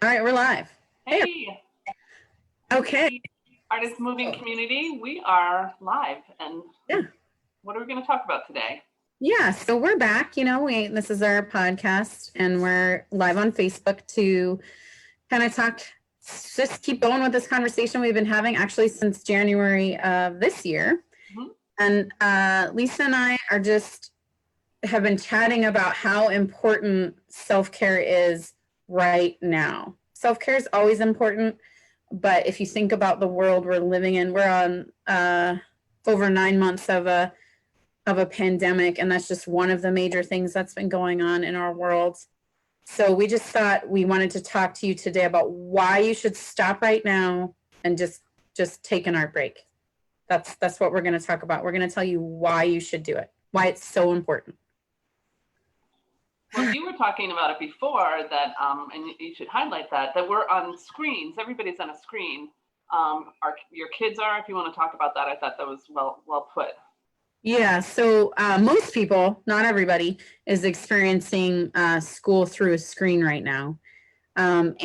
All right, we're live. Hey, Okay. the artist moving community, we are live. And Yeah. what are we going to talk about today? Yeah, so we're back. This is our podcast, and we're live on Facebook to kind of just keep going with this conversation we've been having actually since January of this year. Mhm. And Lisa and I have been chatting about how important self-care is right now. Self-care is always important, but if you think about the world we're living in, we're on over 9 months of a pandemic, and that's just one of the major things that's been going on in our world. So we just thought we wanted to talk to you today about why you should stop right now and just take an art break. That's what we're going to talk about. We're going to tell you why you should do it, why it's so important. Well, you were talking about it before that, and you should highlight that we're on screens. Everybody's on a screen. Your kids are, if you want to talk about that, I thought that was well put. Yeah, so most people, not everybody, is experiencing school through a screen right now. That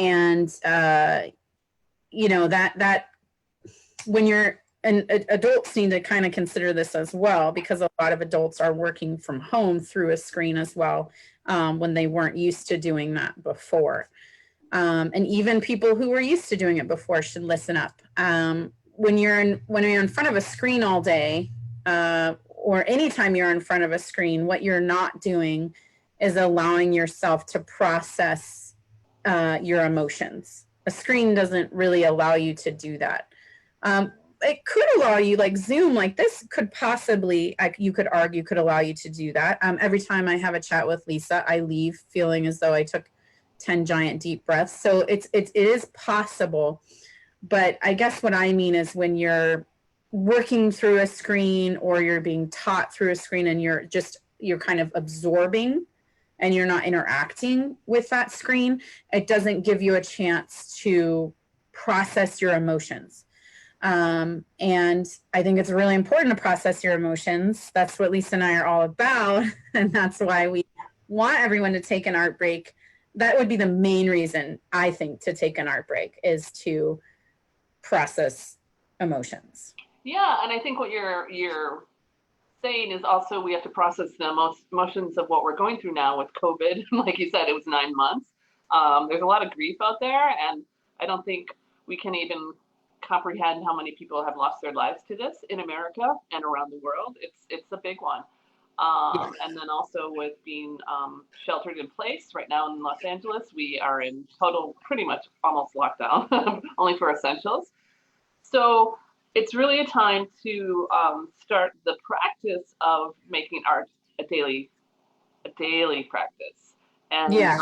when adults need to kind of consider this as well, because a lot of adults are working from home through a screen as well, when they weren't used to doing that before. And even people who were used to doing it before should listen up. When you're in front of a screen all day, or anytime you're in front of a screen, what you're not doing is allowing yourself to process your emotions. A screen doesn't really allow you to do that. It could allow you, like Zoom, like this could possibly, you could argue, could allow you to do that. Every time I have a chat with Lisa, I leave feeling as though I took 10 giant deep breaths. So it is possible. But I guess what I mean is when you're working through a screen or you're being taught through a screen and you're kind of absorbing and you're not interacting with that screen, it doesn't give you a chance to process your emotions. And I think it's really important to process your emotions. That's what Lisa and I are all about. And that's why we want everyone to take an art break. That would be the main reason, I think, to take an art break, is to process emotions. Yeah, and I think what you're saying is also we have to process the emotions of what we're going through now with COVID. Like you said, it was 9 months. There's a lot of grief out there, and I don't think we can even comprehend how many people have lost their lives to this in America and around the world. It's a big one. And then also with being sheltered in place right now in Los Angeles, we are in total, pretty much almost lockdown, only for essentials. So it's really a time to start the practice of making art a daily practice. And yeah.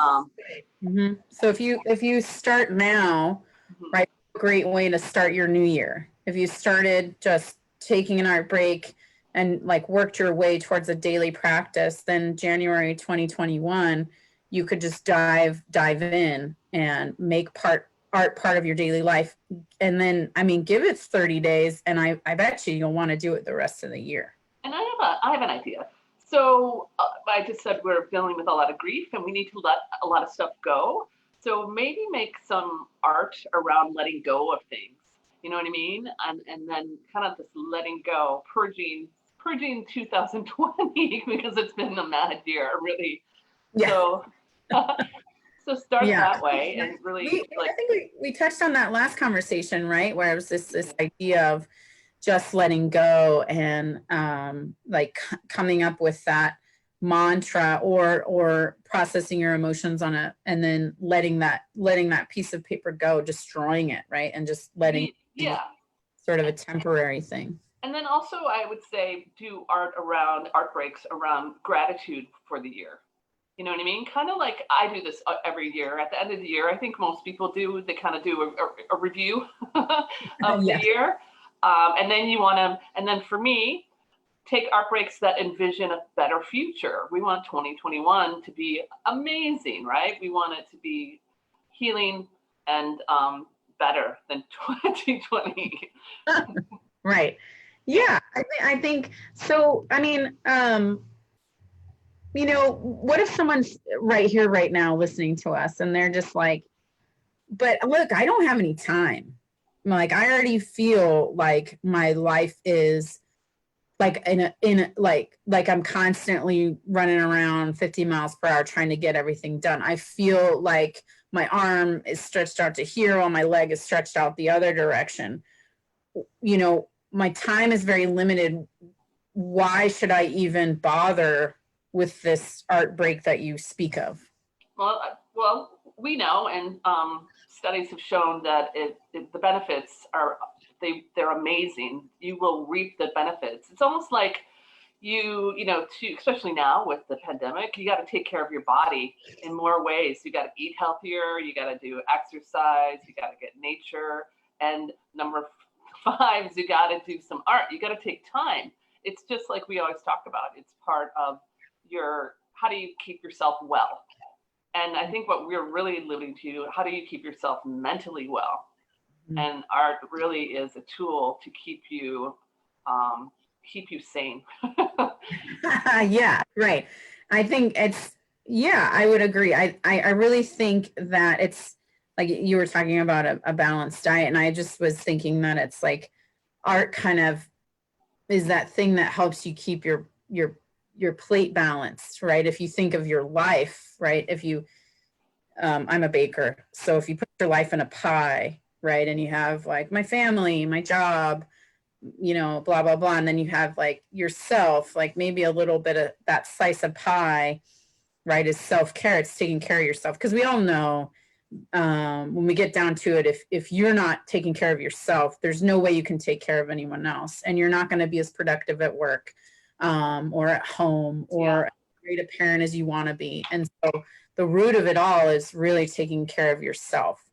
So if you start now, right, a great way to start your new year. If you started just taking an art break and like worked your way towards a daily practice, then January 2021, you could just dive in and make art part of your daily life. And then, I mean, give it 30 days and I bet you'll want to do it the rest of the year. And I have an idea. So I just said we're dealing with a lot of grief and we need to let a lot of stuff go. So maybe make some art around letting go of things. You know what I mean? And then kind of just letting go, purging 2020 because it's been a mad year, really. Yeah. So start that way and really I think we touched on that last conversation, right? Where it was this idea of just letting go and like coming up with that mantra or processing your emotions and then letting that piece of paper go, destroying it, right? And just letting it sort of a temporary thing. And then also I would say do art breaks around gratitude for the year. You know what I mean? Kind of like I do this every year. At the end of the year, I think most people do. They kind of do a review of the year. And then for me, take art breaks that envision a better future. We want 2021 to be amazing, right? We want it to be healing and better than 2020. Right. Yeah, I think so. I mean, what if someone's right here, right now, listening to us, and they're just like, but look, I don't have any time. Like, I already feel like my life is like like I'm constantly running around 50 miles per hour trying to get everything done. I feel like my arm is stretched out to here while my leg is stretched out the other direction. You know, my time is very limited. Why should I even bother with this art break that you speak of? Well, we know, and studies have shown that the benefits are they're amazing. You will reap the benefits. It's almost like especially now with the pandemic, you got to take care of your body in more ways. You got to eat healthier. You got to do exercise. You got to get nature. And number five is you got to do some art. You got to take time. It's just like we always talk about. It's part of how do you keep yourself well? And I think what we're really living to, how do you keep yourself mentally well? Mm-hmm. And art really is a tool to keep you sane. Yeah, right. I think I would agree. I really think that it's like you were talking about a balanced diet, and I just was thinking that it's like art kind of is that thing that helps you keep your plate balanced, right? If you think of your life, right? If you, I'm a baker. So if you put your life in a pie, right? And you have like my family, my job, blah, blah, blah. And then you have like yourself, like maybe a little bit of that slice of pie, right? Is self-care. It's taking care of yourself. Because we all know when we get down to it, if you're not taking care of yourself, there's no way you can take care of anyone else. And you're not going to be as productive at work or at home or as great a parent as you want to be. And so the root of it all is really taking care of yourself.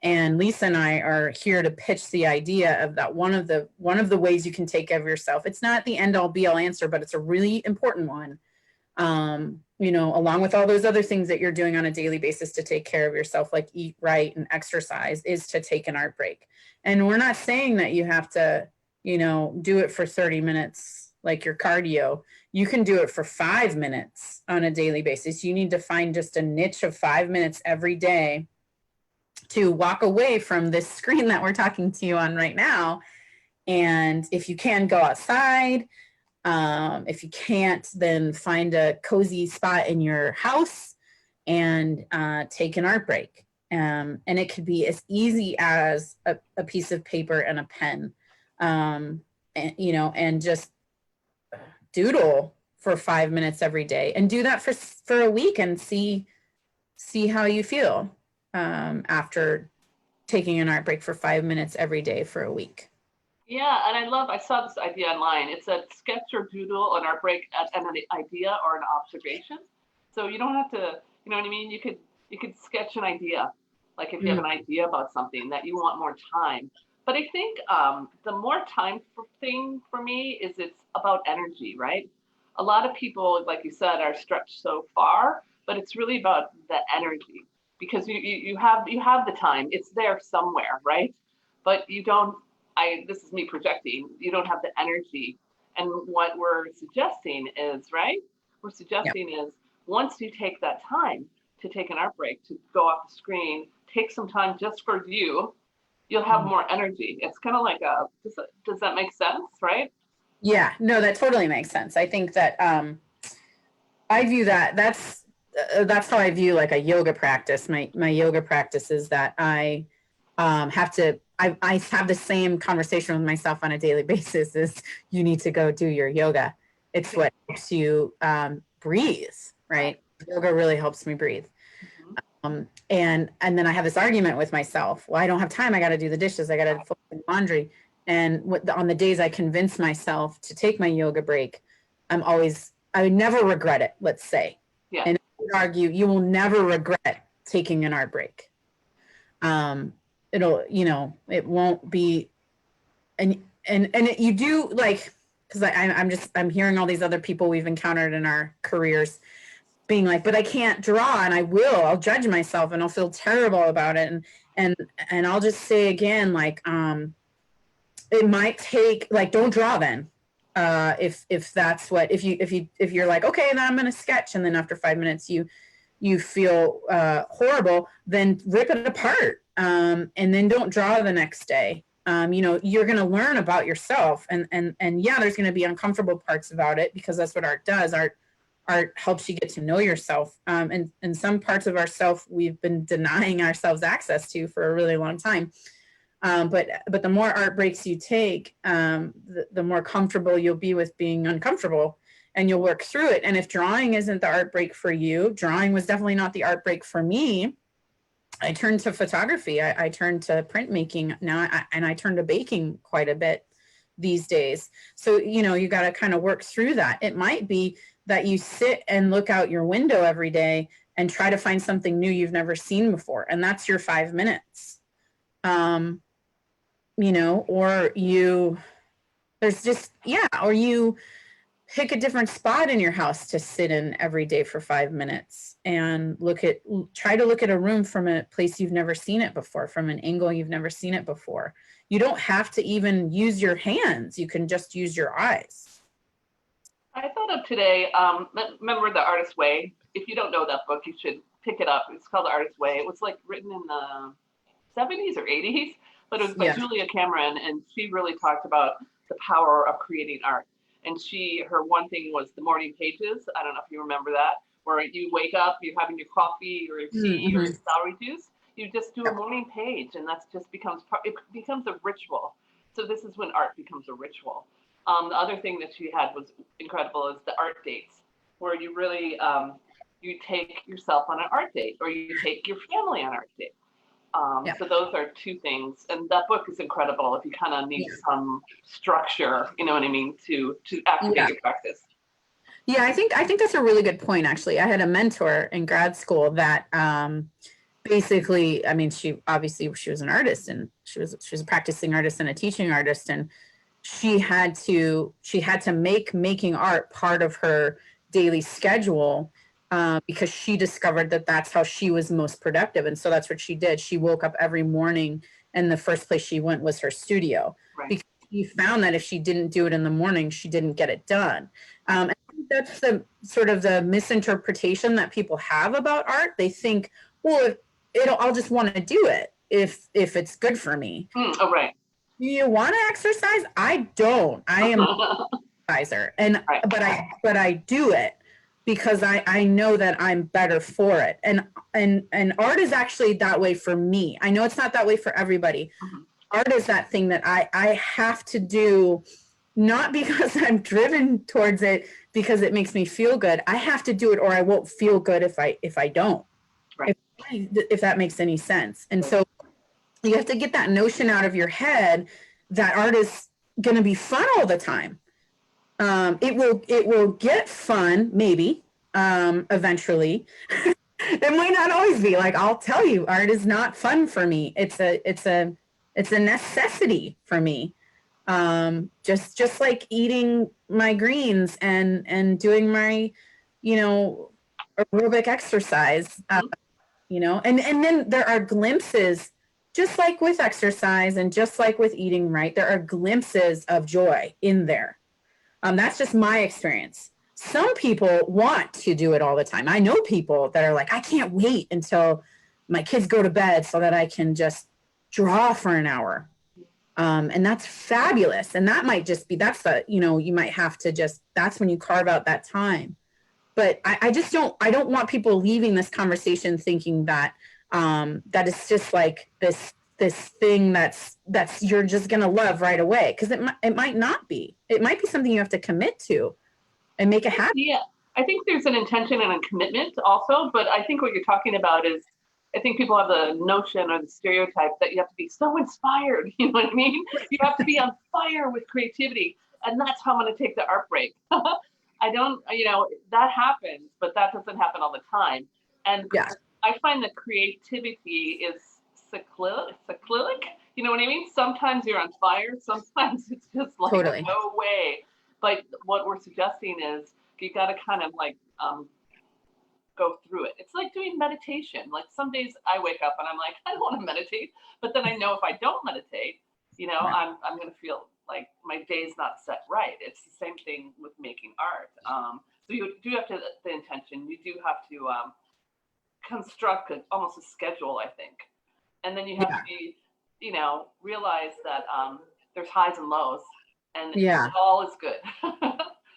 And Lisa and I are here to pitch the idea of that one of the ways you can take care of yourself. It's not the end all be all answer, but it's a really important one. Along with all those other things that you're doing on a daily basis to take care of yourself, like eat right and exercise, is to take an art break. And we're not saying that you have to, do it for 30 minutes, like your cardio. You can do it for 5 minutes on a daily basis. You need to find just a niche of 5 minutes every day to walk away from this screen that we're talking to you on right now. And if you can, go outside. If you can't, then find a cozy spot in your house and take an art break. And it could be as easy as a piece of paper and a pen, and just doodle for 5 minutes every day, and do that for a week and see how you feel after taking an art break for 5 minutes every day for a week. Yeah, and I saw this idea online. It's a sketch or doodle, an art break, and an idea or an observation. So you don't have to, you know what I mean? You could sketch an idea, like if you have an idea about something that you want more time. But I think the more time thing for me is it's about energy, right? A lot of people, like you said, are stretched so far, but it's really about the energy, because you have the time. It's there somewhere, right? But you don't. This is me projecting. You don't have the energy. And what we're suggesting is, right? We're suggesting is once you take that time to take an art break, to go off the screen, take some time just for you, you'll have more energy. It's kind of like does that make sense, right? Yeah, no, that totally makes sense. I think that I view that's how I view like a yoga practice. My yoga practice is that I have to, I have the same conversation with myself on a daily basis is you need to go do your yoga. It's what helps you breathe, right? Yoga really helps me breathe. And then I have this argument with myself. Well, I don't have time. I got to do the dishes. I got to fold laundry. And on the days I convince myself to take my yoga break, I would never regret it, let's say. Yeah. And I would argue you will never regret taking an art break. It won't be, you do, like, because I'm hearing all these other people we've encountered in our careers being like, but I can't draw, and I'll judge myself and I'll feel terrible about it. And I'll just say again, like, it might take, like, don't draw then. If that's what, if you're like, okay, then I'm going to sketch. And then after 5 minutes, you feel horrible, then rip it apart. and then don't draw the next day. You know, you're going to learn about yourself, and yeah, there's going to be uncomfortable parts about it, because that's what art does. Art helps you get to know yourself. And some parts of ourself we've been denying ourselves access to for a really long time. But the more art breaks you take, the more comfortable you'll be with being uncomfortable, and you'll work through it. And if drawing isn't the art break for you, drawing was definitely not the art break for me. I turned to photography. I turned to printmaking now, and I turned to baking quite a bit these days. So, you know, you got to kind of work through that. It might be that you sit and look out your window every day and try to find something new you've never seen before, and that's your 5 minutes. You know, or or you pick a different spot in your house to sit in every day for 5 minutes and try to look at a room from a place you've never seen it before, from an angle you've never seen it before. You don't have to even use your hands. You can just use your eyes. I thought of today, remember The Artist's Way? If you don't know that book, you should pick it up. It's called The Artist's Way. It was like written in the 70s or 80s, but it was by Julia Cameron, and she really talked about the power of creating art. And her one thing was the morning pages. I don't know if you remember that, where you wake up, you're having your coffee or your tea or your celery juice. You just do a morning page, and that just becomes a ritual. So this is when art becomes a ritual. The other thing that she had was incredible is the art dates, where you really you take yourself on an art date, or you take your family on an art date. So those are two things, and that book is incredible if you kind of need some structure, you know what I mean, to activate your practice. Yeah, I think that's a really good point. Actually, I had a mentor in grad school that basically, I mean, she was an artist, and she was a practicing artist and a teaching artist, and she had to make making art part of her daily schedule. Because she discovered that that's how she was most productive. And so that's what she did. She woke up every morning, and the first place she went was her studio. Right. Because she found that if she didn't do it in the morning, she didn't get it done. And that's the sort of the misinterpretation that people have about art. They think, well, I'll just want to do it if it's good for me. Oh, right. Do you want to exercise? I don't. I am an exerciser, but I do it because I know that I'm better for it. And art is actually that way for me. I know it's not that way for everybody. Art is that thing that I have to do, not because I'm driven towards it, because it makes me feel good. I have to do it, or I won't feel good if I don't. Right. If that makes any sense. And so you have to get that notion out of your head that art is going to be fun all the time. It will get fun, maybe, eventually. It might not always be. Like, I'll tell you, art is not fun for me. It's a necessity for me. Just like eating my greens and doing my, aerobic exercise, and then there are glimpses, just like with exercise and just like with eating right, there are glimpses of joy in there. That's just my experience. Some people want to do it all the time. I know people that are like, I can't wait until my kids go to bed so that I can just draw for an hour. And that's fabulous. And that might just be, you might have to that's when you carve out that time. But I don't want people leaving this conversation thinking that that it's just like this thing that's you're just going to love right away. Because it might not be. It might be something you have to commit to and make a habit. Yeah, I think there's an intention and a commitment also. But I think what you're talking about is, I think people have the notion or the stereotype that you have to be so inspired. You know what I mean? You have to be on fire with creativity. And that's how I'm going to take the art break. I don't, that happens, but that doesn't happen all the time. And I find that creativity is cyclic. You know what I mean? Sometimes you're on fire. Sometimes it's just like, totally. No way. But what we're suggesting is you got to kind of like go through it. It's like doing meditation. Like some days I wake up and I'm like, I don't want to meditate. But then I know if I don't meditate, right. I'm going to feel like my day's not set right. It's the same thing with making art. So you do have to, the intention, you do have to construct almost a schedule, I think. And then you have to be, realize that there's highs and lows, and Yeah. all is good.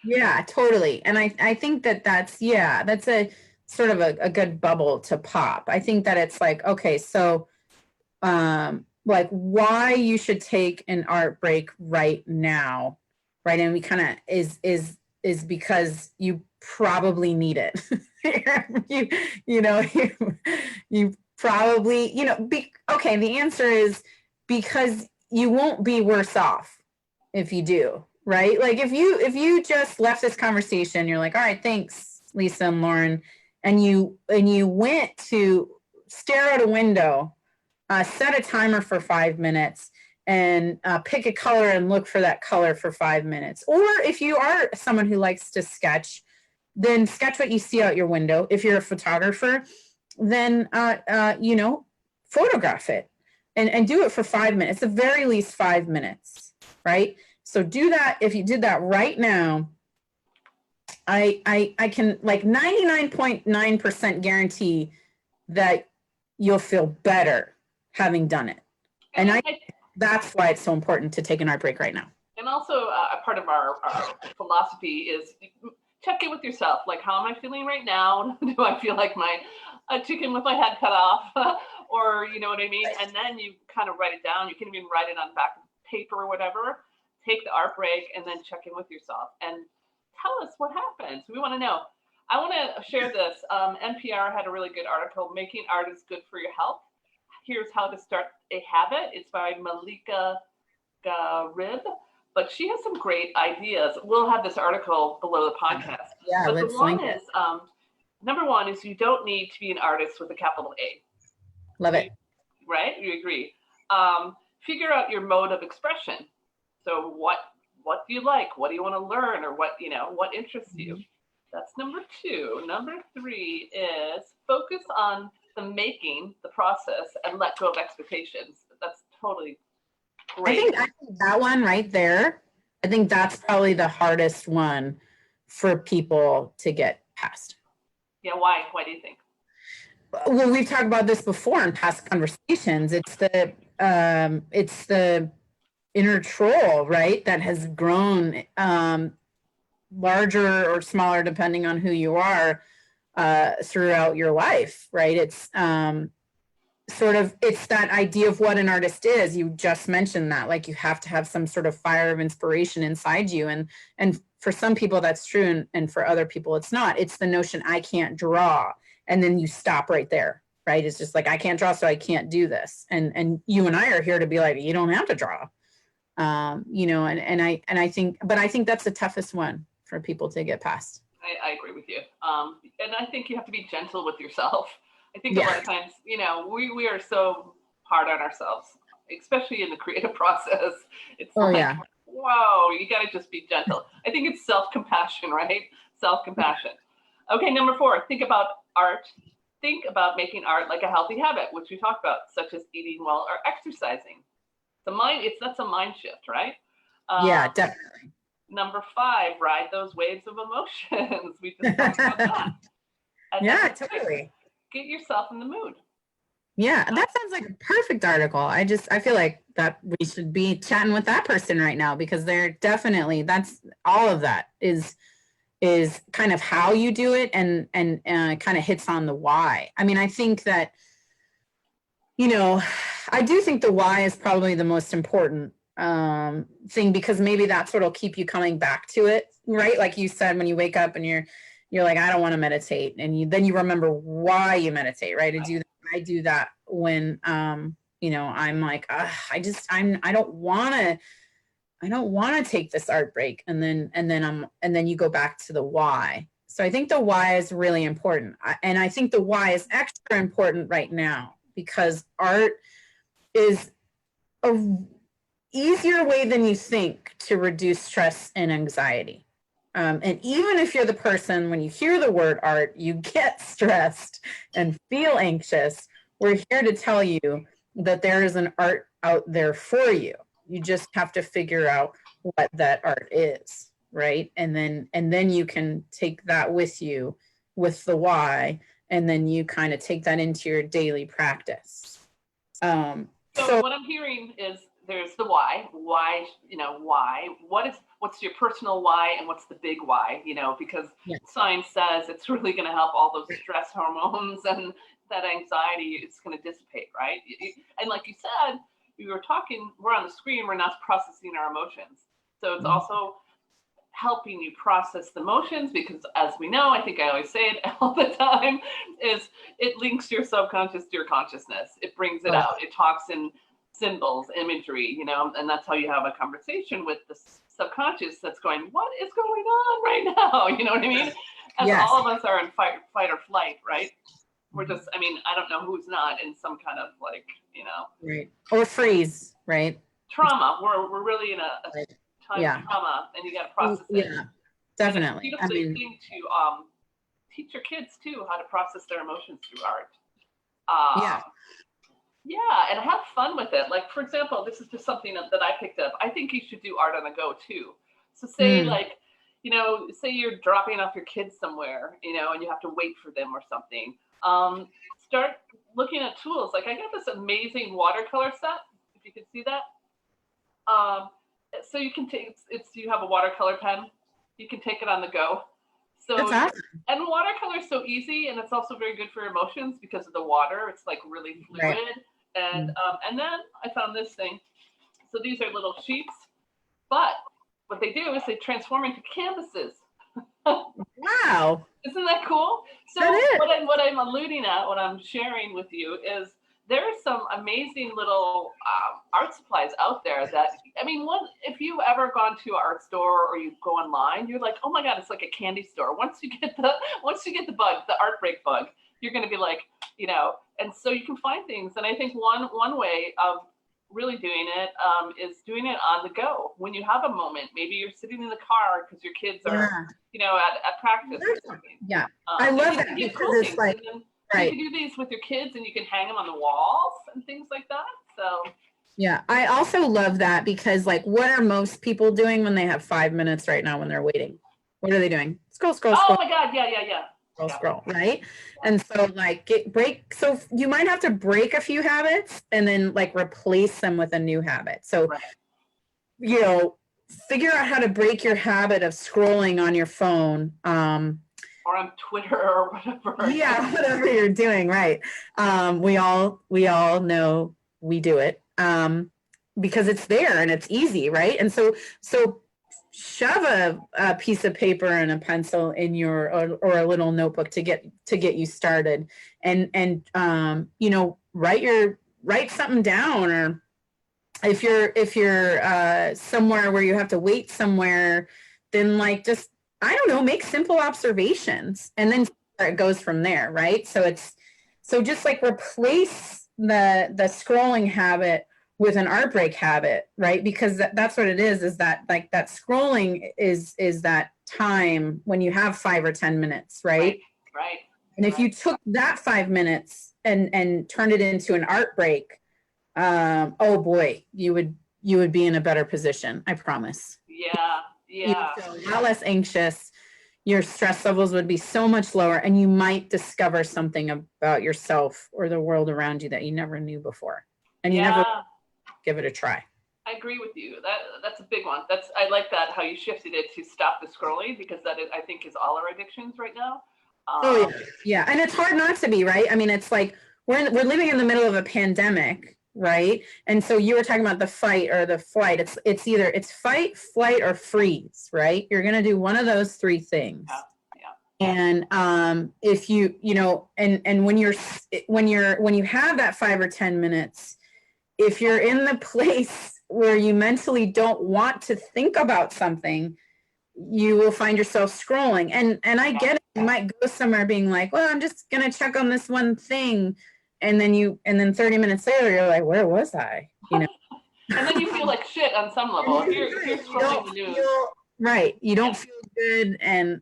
Yeah, totally. And I think that's a sort of a good bubble to pop. I think that it's like, okay, so like why you should take an art break right now, right? And we kind of is because you probably need it. You probably, okay, the answer is because you won't be worse off if you do, right? Like if you just left this conversation, you're like, all right, thanks, Lisa and Lauren, and you went to stare out a window, set a timer for 5 minutes, and pick a color and look for that color for 5 minutes. Or if you are someone who likes to sketch, then sketch what you see out your window. If you're a photographer, then photograph it and do it for 5 minutes, the very least 5 minutes, right? So do that. If you did that right now, I can like 99.9% guarantee that you'll feel better having done it. And that's why it's so important to take an art break right now. And also a part of our philosophy is check in with yourself. Like, how am I feeling right now? Do I feel like a chicken with my head cut off? Or, you know what I mean? And then you kind of write it down. You can even write it on back of paper or whatever. Take the art break and then check in with yourself and tell us what happens. We want to know. I want to share this. NPR had a really good article, Making Art is Good for Your Health. Here's How to Start a Habit. It's by Malika Garib, but she has some great ideas. We'll have this article below the podcast. Yeah, but let's the one link it. is, number one is you don't need to be an artist with a capital A. Love it. Right? You agree. Figure out your mode of expression. So what do you like? What do you want to learn? Or what interests you? That's number two. Number three is focus on the making, the process, and let go of expectations. That's totally great. I think that one right there, I think that's probably the hardest one for people to get past. Yeah, why? Why do you think? Well, we've talked about this before in past conversations. It's the inner troll, right? That has grown larger or smaller, depending on who you are, throughout your life, right? It's it's that idea of what an artist is. You just mentioned that, like you have to have some sort of fire of inspiration inside you. And for some people that's true. And for other people, it's not. It's the notion, I can't draw. And then you stop right there, right? It's just like, I can't draw, so I can't do this. And you and I are here to be like, you don't have to draw. I think that's the toughest one for people to get past. I agree with you. And I think you have to be gentle with yourself. I think a lot of times, we are so hard on ourselves, especially in the creative process. It's whoa, you got to just be gentle. I think it's self-compassion, right? Self-compassion. Okay, number four, think about art. Think about making art like a healthy habit, which we talked about, such as eating well or exercising. That's a mind shift, right? Yeah, definitely. Number five, ride those waves of emotions. We just talked about that. And yeah, totally. Get yourself in the mood. Yeah, that sounds like a perfect article. I feel like that we should be chatting with that person right now, because they're definitely, that's all of that is kind of how you do it, and kind of hits on the why. I mean, I think that, I do think the why is probably the most important thing, because maybe that's what'll keep you coming back to it, right? Like you said, when you wake up and you're like, I don't want to meditate, and then you remember why you meditate, right? I do that when I'm like, I don't want to take this art break, and then you go back to the why. So I think the why is really important, and I think the why is extra important right now, because art is a easier way than you think to reduce stress and anxiety. And even if you're the person, when you hear the word art, you get stressed and feel anxious, we're here to tell you that there is an art out there for you. You just have to figure out what that art is, right? And then you can take that with you with the why, and then you kind of take that into your daily practice. So what I'm hearing is there's the why, what's your personal why and what's the big why, because Yeah. science says it's really going to help all those stress hormones and that anxiety, it's going to dissipate, right? And like you said, we're on the screen, we're not processing our emotions. So it's also helping you process the emotions because, as we know, I think I always say it all the time, is it links your subconscious to your consciousness. It brings it out. It talks in symbols, imagery, and that's how you have a conversation with the subconscious that's going, what is going on right now? You know what I mean? As all of us are in fight or flight, right? We're just, I don't know who's not in some kind of right, or freeze, right? Trauma. We're really in a time of trauma, and you got to process it. Yeah, definitely. It's a beautiful thing to teach your kids too how to process their emotions through art. And have fun with it. Like, for example, this is just something that I picked up. I think you should do art on the go too. So say say you're dropping off your kids somewhere, and you have to wait for them or something. Start looking at tools. Like, I got this amazing watercolor set, if you can see that. So you can you have a watercolor pen, you can take it on the go. So that's awesome. And watercolor is so easy, and it's also very good for emotions because of the water. It's like really fluid. Right. And then I found this thing. So these are little sheets, but what they do is they transform into canvases. Wow. Isn't that cool? So what I'm alluding at, what I'm sharing with you is there are some amazing little art supplies out there that, if you've ever gone to an art store or you go online, you're like, oh my God, it's like a candy store. Once you get the bug, the art break bug, you're going to be like, and so you can find things. And I think one way of really doing it is doing it on the go. When you have a moment, maybe you're sitting in the car because your kids are, at practice or something. Yeah. I love that because it's like, right. You can do these with your kids and you can hang them on the walls and things like that. So. Yeah. I also love that because, like, what are most people doing when they have 5 minutes right now when they're waiting? What are they doing? Scroll. Oh my God. Yeah. Scroll, right? And so, like, so you might have to break a few habits and then, like, replace them with a new habit. So, figure out how to break your habit of scrolling on your phone. Or on Twitter or whatever. Yeah, whatever you're doing, right? We all know we do it because it's there and it's easy, right? And so shove a piece of paper and a pencil in your or a little notebook to get you started, and write something down, or if you're somewhere where you have to wait somewhere, then just, I don't know, make simple observations and then it goes from there, right? So just like replace the scrolling habit with an art break habit, right? Because that's what it is that, like, that scrolling is that time when you have 5 or 10 minutes, right? Right. And if you took that 5 minutes and turned it into an art break, oh boy, you would be in a better position, I promise. Yeah. You'd feel a lot less anxious. Your stress levels would be so much lower, and you might discover something about yourself or the world around you that you never knew before, and you never give it a try. I agree with you. That's a big one. I like that how you shifted it to stop the scrolling, because that is, I think, is all our addictions right now. Yeah, and it's hard not to be, right? I mean, it's like we're living in the middle of a pandemic, right? And so you were talking about the fight or the flight. It's either fight, flight, or freeze, right? You're going to do one of those 3 things. And if and when you have that 5 or 10 minutes, if you're in the place where you mentally don't want to think about something, you will find yourself scrolling. And I get it. You might go somewhere being like, well, I'm just going to check on this one thing. And then 30 minutes later, you're like, where was I? And then you feel like shit on some level. If you're scrolling the news. Right. You don't feel good. And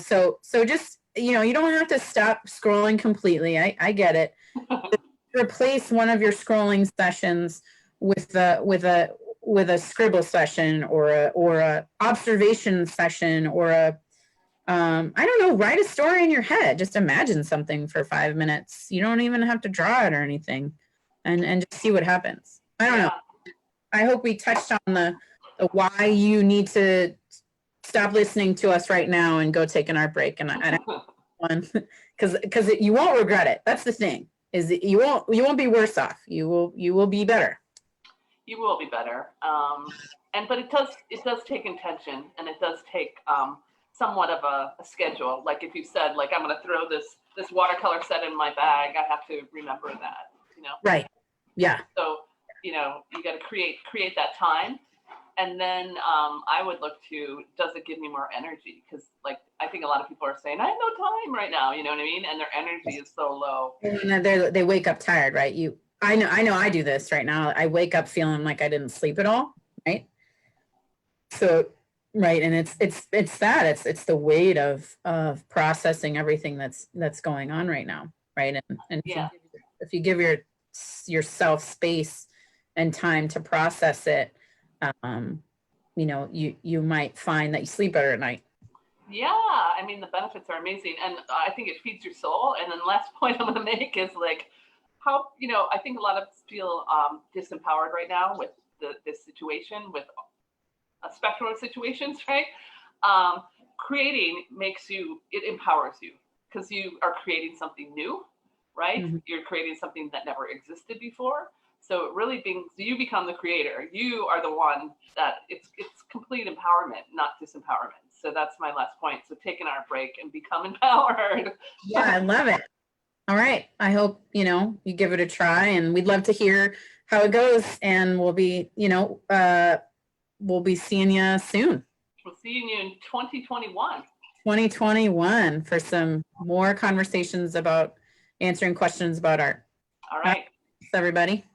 so just, you don't have to stop scrolling completely. I get it. Replace one of your scrolling sessions with a scribble session or a observation session or I don't know, write a story in your head. Just imagine something for 5 minutes. You don't even have to draw it or anything, and just see what happens. I don't know. I hope we touched on the why you need to stop listening to us right now and go take an art break. And I one because you won't regret it. That's the thing, is that you won't be worse off. You will be better. You will be better. But it does take intention, and it does take somewhat of a schedule. Like if you said, like, I'm going to throw this watercolor set in my bag, I have to remember that, you know? Right. Yeah. So, you got to create that time. And then I would look to, does it give me more energy? Because like, I think a lot of people are saying, I have no time right now, you know what I mean? And their energy is so low. And they wake up tired, right? I know I do this right now. I wake up feeling like I didn't sleep at all, right? So, right. And it's the weight of processing everything that's going on right now. Right. And if you give yourself space and time to process it, you might find that you sleep better at night. Yeah, I mean, the benefits are amazing, and I think it feeds your soul. And then last point I'm going to make is like how, I think a lot of us feel disempowered right now with this situation, with a spectrum of situations, right? Creating it empowers you, because you are creating something new, right? Mm-hmm. You're creating something that never existed before. So it really you become the creator. You are the one that it's complete empowerment, not disempowerment. So that's my last point. So take an art break and become empowered. Yeah, I love it. All right. I hope, you give it a try, and we'd love to hear how it goes, and we'll be seeing you soon. We'll see you in 2021. 2021 for some more conversations about answering questions about art. All right. Thanks, everybody.